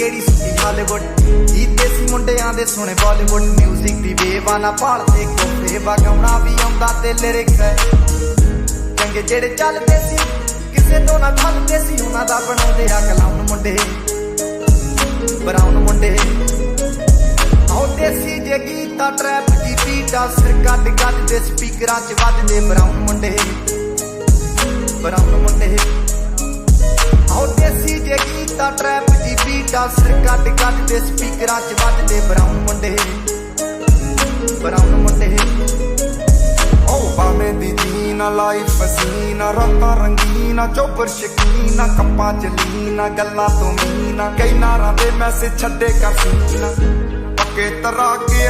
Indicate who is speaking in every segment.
Speaker 1: गेड़ी सुनी हालीवुड ही देसी मुंडियां दे सोने बॉलीवुड म्यूजिक दी बेवाना भालदे कोफे गाउणा भी आउंदा ते लिरिक्स है चंगे जेड़े चलदे सी किसे तो ना ठलदे सी उन्हां दा बनाउंदे आ कलाउन मुंडे ब्राउन मुंडे आओ देसी जे गीता ट्रैप दी बीटा सिर कट कट दे स्पीकरां च वजदे ब्राउन मुंडे आओ देसी जे गीता ट्रैप दी बीटा सिर कट कट दे स्पीकरां च वजदे ब्राउन मुंडे
Speaker 2: ओ बामे दी जीना लाइफ पसीना रातां रंगीना चौपर शकीना कप्पां च लीना गल्लां तो मीना कई नारां दे मैसेज छड्डे कर सीना पक्के तरा के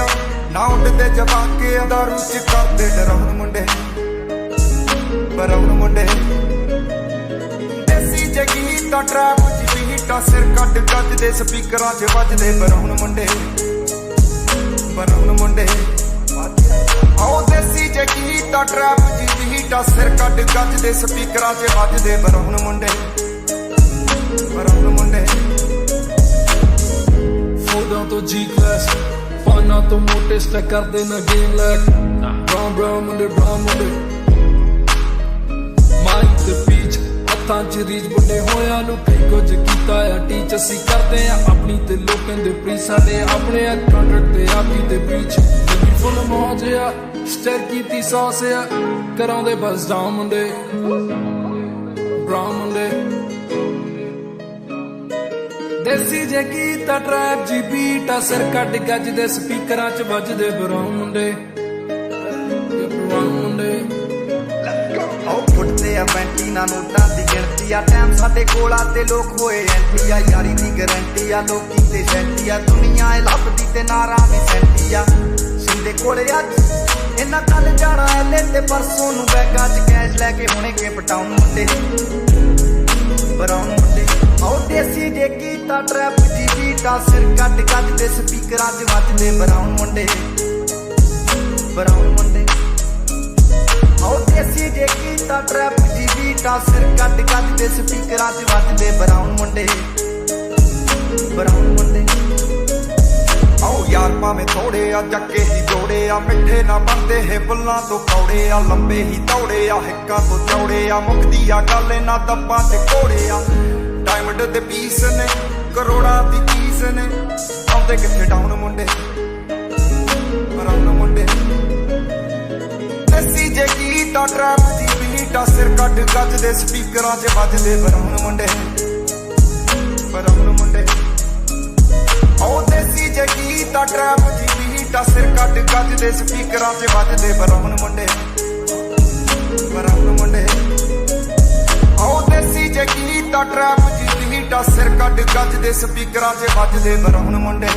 Speaker 2: ना उडदे जवाके दारू च करदे डराउन मुंडे ब्राउन मुंडे देसी जे गीता ट्रैप च बीटा सिर कट कट दे स्पीकरां च वजदे ब्राउन मुंडे आओ देसी जे गीता ट्रैप च बीटा सिर कट कट दे स्पीकरां च वजदे ब्राउन मुंडे
Speaker 3: फोडां तो जी क्लास फाना तो मोटे स्टैक करदे ना गेम लैक ब्राउन मुंडे माइक ते पीच हत्थां च रीच बुड्ढे होया नूं कई कुछ कीता आ टीच असीं करदे आ अपनी ते लोकां दे प्री साडे अपने आ कंट्रैक्ट ते आपी ते बीच जगी फुल मौज आ स्टर कीती सॉस आ कराउंदे बस डाउन मुंडे ब्राउन मुंडे देसी जे गीता ट्रैप जी बीटा सिर कट गज दे स्पीकरां च वजदे ब्राउन मुंडे
Speaker 1: आओ फुटदे आ पैंटी ना नोटां दी गिणती आ टाइम साडे कोल आ ते लोक होए एंटी आ यारी दी गारंटी आ लोकी ते सैंटी आ दुनिया ए लभदी ते नारा भी सैंटी आ सिंधे कोले अज इन्ना कल जाना एले ते परसों नूं बैगा च कैश लैके हुणे के पटाउन मुंडे ब्राउन मुंडे आओ देसी जे गीता ट्रैप जी बीटा सिर कट कट दे स्पीकरां च वजदे ब्राउन मुंडे आओ देसी जे गीता ट्रैप जी बीटा सिर कट कट दे स्पीकरां च वजदे ब्राउन मुंडे
Speaker 2: आओ यार भावें थोड़े आ जक्के ही जोड़े आ मिठे ना बनदे हे बुल्लां तो कौड़े आ लंबे ही दौड़े आ हिक्कां तो चौड़े आ मुकदी आ गल ना दब्बां ते घोड़े आ डायमंड दे पीस ने करोड़ां दी चीज ने आउंदे किथे डाउन मुंडे ब्राउन मुंडे देसी जे गीता ट्रैप दी बीटा सिर कट गज दे स्पीकरां च वजदे ब्राउन मुंडे आओ देसी जे गीता ट्रैप दी बीटा सिर कट गज दे स्पीकरां च वजदे ब्राउन मुंडे आओ देसी जे गीता ट्रैप दी बीटा सिर कट गज दे स्पीकरां च वजदे ब्राउन मुंडे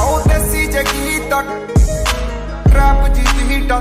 Speaker 2: आओ देसी जे गीता ट्रैप जी बीटा